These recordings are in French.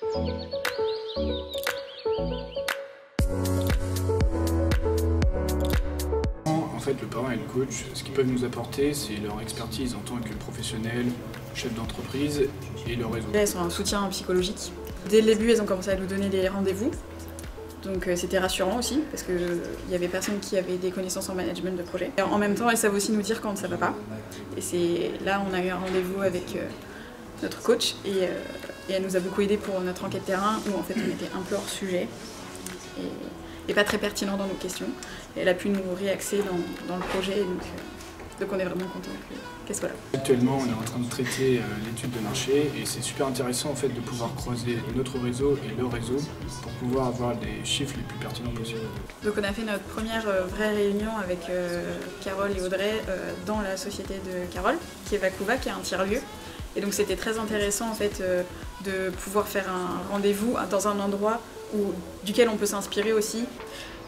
En fait, le parent et le coach, ce qu'ils peuvent nous apporter, c'est leur expertise en tant que professionnel, chef d'entreprise et le réseau. Elles sont un soutien psychologique. Dès le début, elles ont commencé à nous donner des rendez-vous. Donc c'était rassurant aussi, parce qu'il y avait personne qui avait des connaissances en management de projet. Et en même temps, elles savent aussi nous dire quand ça va pas. Et c'est là on a eu un rendez-vous avec notre coach et elle nous a beaucoup aidé pour notre enquête terrain, où en fait on était un peu hors sujet et pas très pertinent dans nos questions. Et elle a pu nous réaxer dans le projet, donc on est vraiment content qu'elle soit là. Actuellement, on est en train de traiter l'étude de marché et c'est super intéressant en fait de pouvoir croiser notre réseau et leur réseau pour pouvoir avoir des chiffres les plus pertinents possibles. Donc on a fait notre première vraie réunion avec Carole et Audrey dans la société de Carole, qui est Vakuva, qui est un tiers-lieu. Et donc c'était très intéressant en fait de pouvoir faire un rendez-vous dans un endroit duquel on peut s'inspirer aussi.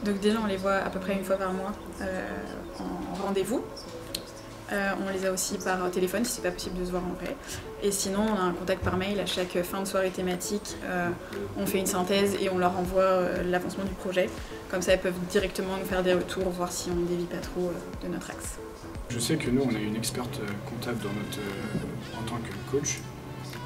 Donc déjà on les voit à peu près une fois par mois en rendez-vous. On les a aussi par téléphone si c'est pas possible de se voir en vrai. Et sinon on a un contact par mail à chaque fin de soirée thématique. On fait une synthèse et on leur envoie l'avancement du projet. Comme ça elles peuvent directement nous faire des retours, voir si on ne dévie pas trop de notre axe. Je sais que nous on a une experte comptable en tant que coach.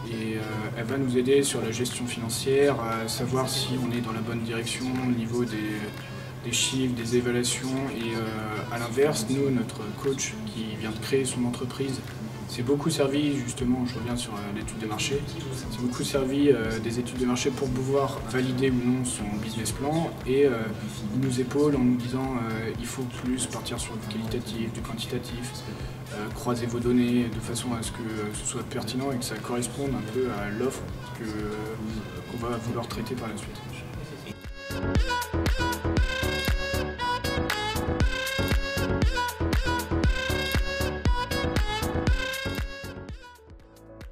Et elle va nous aider sur la gestion financière, à savoir si on est dans la bonne direction au niveau des chiffres, des évaluations. Et à l'inverse, nous, notre coach qui vient de créer son entreprise, s'est beaucoup servi, justement, je reviens sur l'étude de marché, s'est beaucoup servi des études de marché pour pouvoir valider ou non son business plan. Et il nous épaule en nous disant il faut plus partir sur du qualitatif, du quantitatif, croiser vos données de façon à ce que ce soit pertinent et que ça corresponde un peu à l'offre qu'on va vouloir traiter par la suite.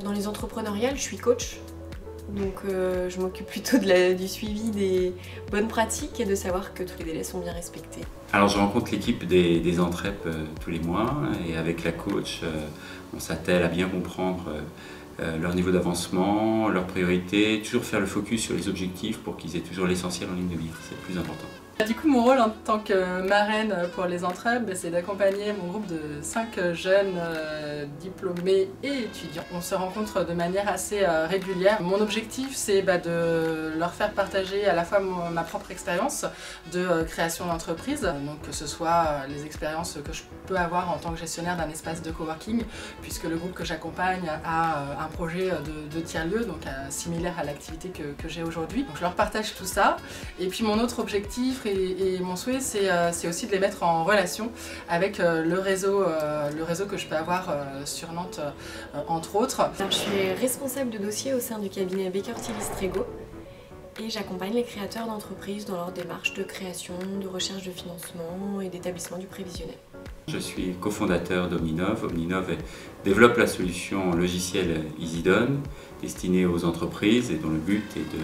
Dans les entrepreneuriales, je suis coach, donc je m'occupe plutôt du suivi des bonnes pratiques et de savoir que tous les délais sont bien respectés. Alors je rencontre l'équipe des Entrep tous les mois et avec la coach, on s'attelle à bien comprendre leur niveau d'avancement, leurs priorités, toujours faire le focus sur les objectifs pour qu'ils aient toujours l'essentiel en ligne de mire, c'est le plus important. Du coup, mon rôle en tant que marraine pour les Entrep, c'est d'accompagner mon groupe de 5 jeunes diplômés et étudiants. On se rencontre de manière assez régulière. Mon objectif, c'est de leur faire partager à la fois ma propre expérience de création d'entreprise, donc que ce soit les expériences que je peux avoir en tant que gestionnaire d'un espace de coworking, puisque le groupe que j'accompagne a un projet de tiers-lieu, donc similaire à l'activité que j'ai aujourd'hui. Donc je leur partage tout ça. Et puis mon autre objectif et mon souhait, c'est aussi de les mettre en relation avec le réseau que je peux avoir sur Nantes, entre autres. Alors, je suis responsable de dossier au sein du cabinet Baker Tilly Strego et j'accompagne les créateurs d'entreprises dans leur démarche de création, de recherche de financement et d'établissement du prévisionnel. Je suis cofondateur d'Omninov. Omninov développe la solution logicielle EasyDone destinée aux entreprises et dont le but est de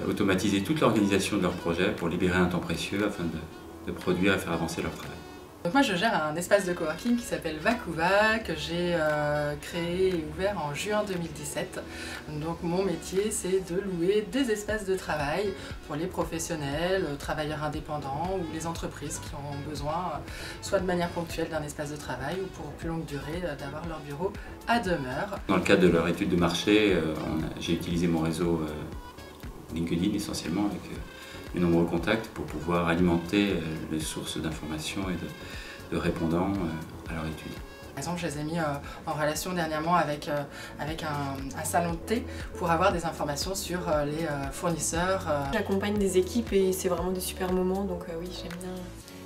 automatiser toute l'organisation de leurs projets pour libérer un temps précieux afin de produire et faire avancer leur travail. Donc moi je gère un espace de coworking qui s'appelle Vakuva, que j'ai créé et ouvert en juin 2017. Donc mon métier c'est de louer des espaces de travail pour les professionnels, travailleurs indépendants ou les entreprises qui ont besoin, soit de manière ponctuelle d'un espace de travail ou pour plus longue durée d'avoir leur bureau à demeure. Dans le cadre de leur étude de marché, j'ai utilisé mon réseau LinkedIn essentiellement avec de nombreux contacts pour pouvoir alimenter les sources d'informations et de répondants à leur étude. Par exemple, je les ai mis en relation dernièrement avec un salon de thé pour avoir des informations sur les fournisseurs. J'accompagne des équipes et c'est vraiment des super moments, donc oui,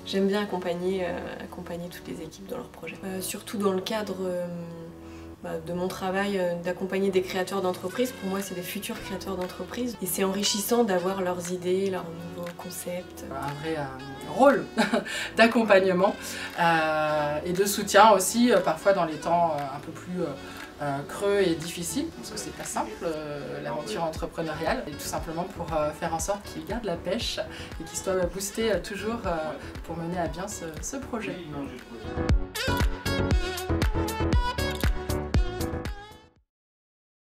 j'aime bien accompagner toutes les équipes dans leurs projets. Surtout dans le cadre de mon travail d'accompagner des créateurs d'entreprises. Pour moi, c'est des futurs créateurs d'entreprises et c'est enrichissant d'avoir leurs idées, leurs nouveaux concepts. Un vrai rôle d'accompagnement et de soutien aussi, parfois dans les temps un peu plus creux et difficiles, parce que c'est pas simple l'aventure entrepreneuriale, et tout simplement pour faire en sorte qu'ils gardent la pêche et qu'ils soient boostés toujours pour mener à bien ce projet.